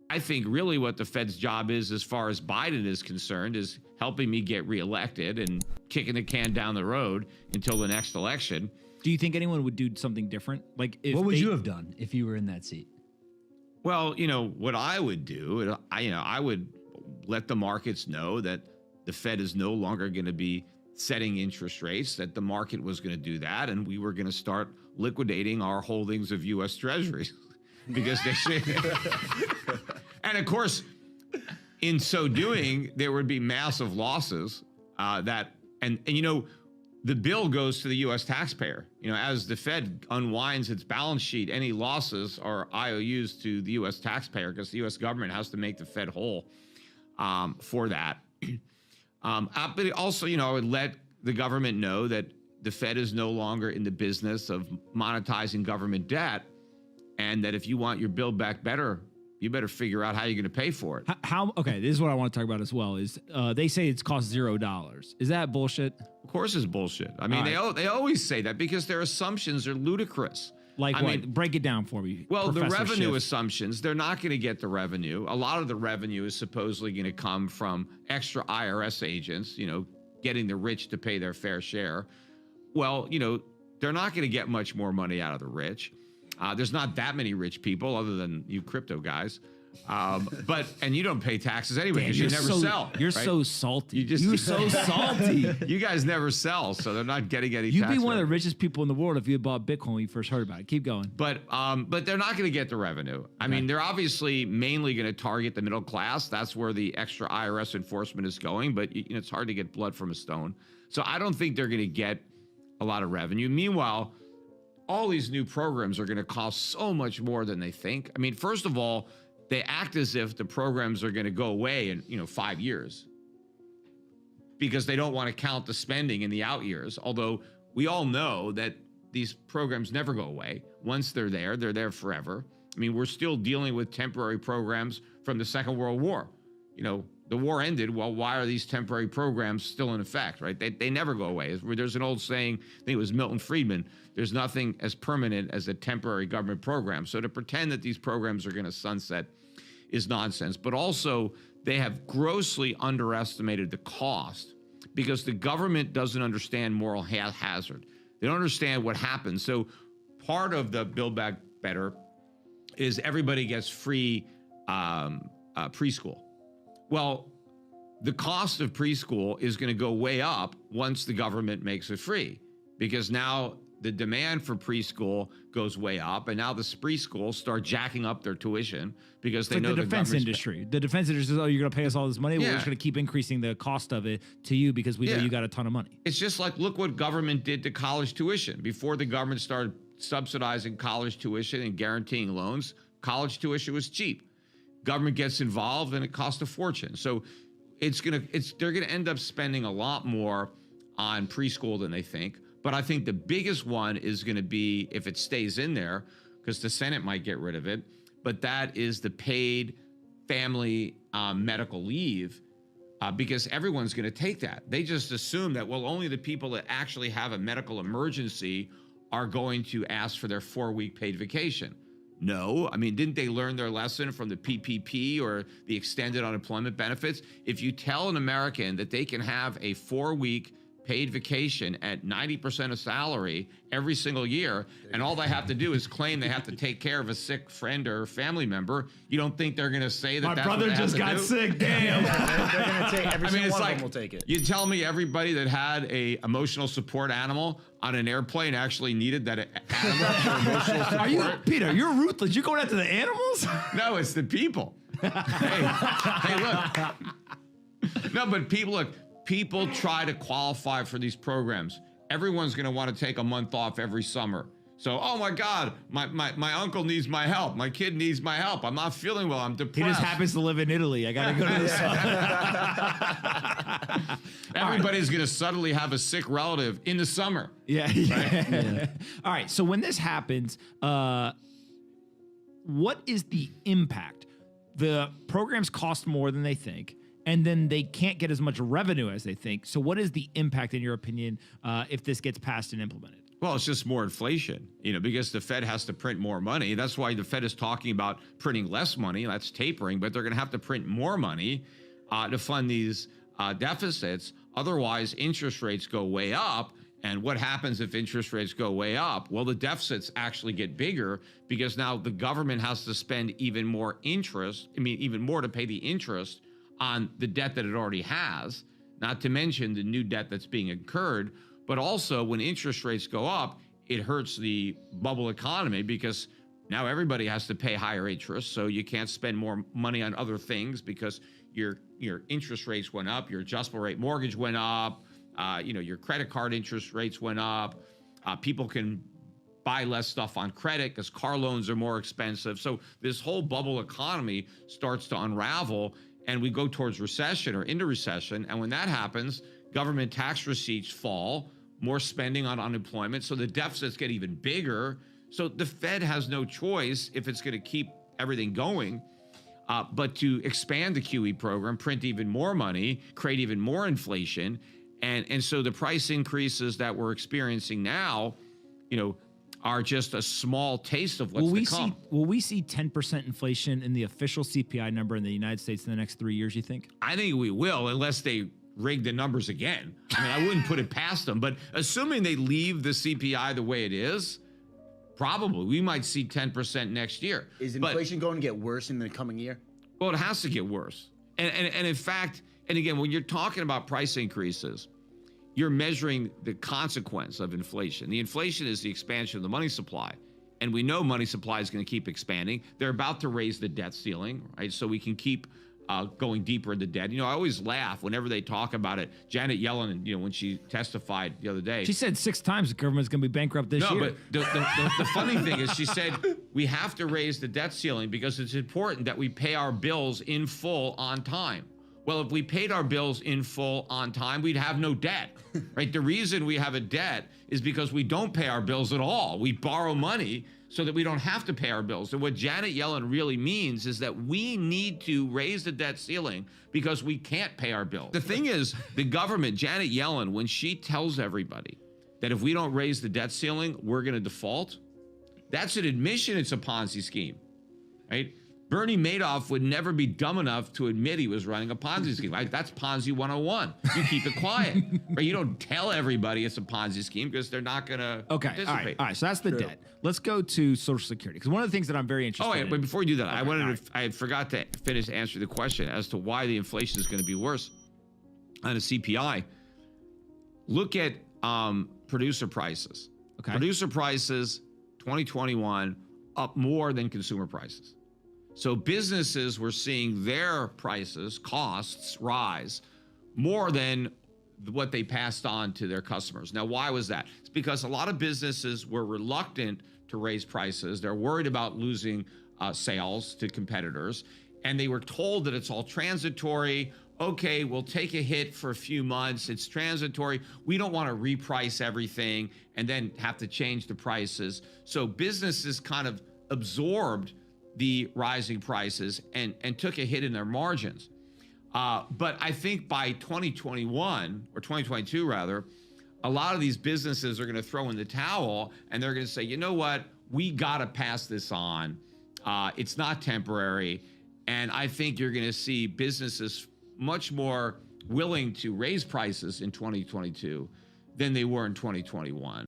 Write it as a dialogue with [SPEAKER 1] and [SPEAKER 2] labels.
[SPEAKER 1] I think really what the Fed's job is, as far as Biden is concerned, is helping me get reelected and kicking the can down the road until the next election.
[SPEAKER 2] Do you think anyone would do something different? Like, if
[SPEAKER 3] what would you have done if you were in that seat?
[SPEAKER 1] Well, what I would do, I would let the markets know that the Fed is no longer going to be setting interest rates, that the market was going to do that, and we were going to start liquidating our holdings of U.S. Treasuries because they should. And of course, in so doing, there would be massive losses and the bill goes to the U.S. taxpayer. As the Fed unwinds its balance sheet, any losses are IOUs to the U.S. taxpayer because the U.S. government has to make the Fed whole for that. But also, I would let the government know that the Fed is no longer in the business of monetizing government debt, and that if you want your Build Back Better, you better figure out how you're going to pay for it.
[SPEAKER 2] Okay, this is what I want to talk about as well. Is they say it's cost $0. Is that bullshit?
[SPEAKER 1] Of course, it's bullshit. I mean, they always say that because their assumptions are ludicrous.
[SPEAKER 2] Like, break it down for me.
[SPEAKER 1] Well,
[SPEAKER 2] Professor
[SPEAKER 1] the revenue
[SPEAKER 2] Schiff.
[SPEAKER 1] assumptions, they're not going to get the revenue. A lot of the revenue is supposedly going to come from extra IRS agents, getting the rich to pay their fair share. Well, they're not going to get much more money out of the rich. There's not that many rich people other than you crypto guys. And you don't pay taxes anyway because you never sell.
[SPEAKER 2] You're
[SPEAKER 1] right?
[SPEAKER 2] so salty.
[SPEAKER 1] You're
[SPEAKER 2] so salty.
[SPEAKER 1] You guys never sell, so they're not getting any
[SPEAKER 2] You'd
[SPEAKER 1] tax
[SPEAKER 2] be one of the
[SPEAKER 1] revenue.
[SPEAKER 2] richest people in the world if you had bought Bitcoin when you first heard about it. Keep going.
[SPEAKER 1] But they're not going to get the revenue. I mean, they're obviously mainly going to target the middle class. That's where the extra IRS enforcement is going. But it's hard to get blood from a stone. So I don't think they're going to get a lot of revenue. Meanwhile, all these new programs are going to cost so much more than they think. I mean, first of all, they act as if the programs are going to go away in 5 years because they don't want to count the spending in the out years. Although we all know that these programs never go away. Once they're there forever. I mean, we're still dealing with temporary programs from the Second World War. The war ended. Well, why are these temporary programs still in effect, right? They never go away. There's an old saying, I think it was Milton Friedman, there's nothing as permanent as a temporary government program. So to pretend that these programs are going to sunset is nonsense. But also, they have grossly underestimated the cost because the government doesn't understand moral hazard. They don't understand what happens. So part of the Build Back Better is everybody gets free preschool. Well, the cost of preschool is going to go way up once the government makes it free because now the demand for preschool goes way up, and now the preschools start jacking up their tuition because they know
[SPEAKER 2] the defense industry. The defense industry says, "Oh, you're going to pay us all this money. Well, we're just going to keep increasing the cost of it to you because we know you got a ton of money."
[SPEAKER 1] It's just like, look what government did to college tuition. Before the government started subsidizing college tuition and guaranteeing loans, college tuition was cheap. Government gets involved and it costs a fortune. So they're gonna end up spending a lot more on preschool than they think. But I think the biggest one is going to be, if it stays in there, because the Senate might get rid of it, but that is the paid family medical leave, because everyone's going to take that. They just assume that, well, only the people that actually have a medical emergency are going to ask for their 4-week paid vacation. No, I mean, didn't they learn their lesson from the PPP or the extended unemployment benefits? If you tell an American that they can have a 4-week paid vacation at 90% of salary every single year, and all they have to do is claim they have to take care of a sick friend or family member, you don't think they're going to say that?
[SPEAKER 2] My brother just got sick. Damn.
[SPEAKER 3] They're going to take every single one of them will take it.
[SPEAKER 1] You tell me everybody that had a emotional support animal on an airplane actually needed that animal for emotional support?
[SPEAKER 2] Are you, Peter? You're ruthless. You're going after the animals?
[SPEAKER 1] No, it's the people. hey, look. No, but people try to qualify for these programs. Everyone's going to want to take a month off every summer. So, oh my God, my uncle needs my help. My kid needs my help. I'm not feeling well. I'm depressed.
[SPEAKER 2] He just happens to live in Italy. I got to go to this.
[SPEAKER 1] Everybody's going to suddenly have a sick relative in the summer.
[SPEAKER 2] Yeah. Yeah. All right. So when this happens, what is the impact? The programs cost more than they think, and then they can't get as much revenue as they think. So what is the impact, in your opinion, if this gets passed and implemented?
[SPEAKER 1] Well, it's just more inflation, because the Fed has to print more money. That's why the Fed is talking about printing less money. That's tapering, but they're going to have to print more money to fund these deficits. Otherwise, interest rates go way up. And what happens if interest rates go way up? Well, the deficits actually get bigger because now the government has to spend even more interest, even more to pay the interest on the debt that it already has, not to mention the new debt that's being incurred. But also when interest rates go up, it hurts the bubble economy because now everybody has to pay higher interest. So you can't spend more money on other things because your interest rates went up, your adjustable rate mortgage went up, your credit card interest rates went up. People can buy less stuff on credit because car loans are more expensive. So this whole bubble economy starts to unravel and we go towards recession or into recession. And when that happens, government tax receipts fall, more spending on unemployment. So the deficits get even bigger. So the Fed has no choice if it's going to keep everything going, but to expand the QE program, print even more money, create even more inflation. And so the price increases that we're experiencing now, are just a small taste of what's to come.
[SPEAKER 2] Will we see 10% inflation in the official CPI number in the United States in the next 3 years, you think?
[SPEAKER 1] I think we will, unless they rig the numbers again. I wouldn't put it past them, but assuming they leave the CPI the way it is, probably we might see 10% next year.
[SPEAKER 3] Is inflation going to get worse in the coming year?
[SPEAKER 1] Well, it has to get worse. And in fact, and again, when you're talking about price increases, you're measuring the consequence of inflation. The inflation is the expansion of the money supply. And we know money supply is going to keep expanding. They're about to raise the debt ceiling, right? So we can keep going deeper into debt. I always laugh whenever they talk about it. Janet Yellen, when she testified the other day.
[SPEAKER 2] She said 6 times the government's going to be bankrupt this year.
[SPEAKER 1] No, but the funny thing is she said, we have to raise the debt ceiling because it's important that we pay our bills in full on time. Well, if we paid our bills in full on time, we'd have no debt, right? The reason we have a debt is because we don't pay our bills at all. We borrow money so that we don't have to pay our bills. So what Janet Yellen really means is that we need to raise the debt ceiling because we can't pay our bills. The thing is, the government, Janet Yellen, when she tells everybody that if we don't raise the debt ceiling, we're going to default, that's an admission it's a Ponzi scheme, right? Bernie Madoff would never be dumb enough to admit he was running a Ponzi scheme. Right? That's Ponzi 101. You keep it quiet. Right? You don't tell everybody it's a Ponzi scheme because they're not going to participate.
[SPEAKER 2] All right. So that's the debt. Let's go to Social Security because one of the things that I'm very interested in.
[SPEAKER 1] But before you do that, I forgot to finish answering the question as to why the inflation is going to be worse on a CPI. Look at producer prices.
[SPEAKER 2] Okay.
[SPEAKER 1] Producer prices 2021 up more than consumer prices. So businesses were seeing their prices, costs rise more than what they passed on to their customers. Now, why was that? It's because a lot of businesses were reluctant to raise prices. They're worried about losing sales to competitors. And they were told that it's all transitory. Okay, we'll take a hit for a few months. It's transitory. We don't want to reprice everything and then have to change the prices. So businesses kind of absorbed the rising prices and took a hit in their margins. But I think by 2021 or 2022 rather, a lot of these businesses are going to throw in the towel and they're going to say, you know what, we got to pass this on. It's not temporary. And I think you're going to see businesses much more willing to raise prices in 2022 than they were in 2021.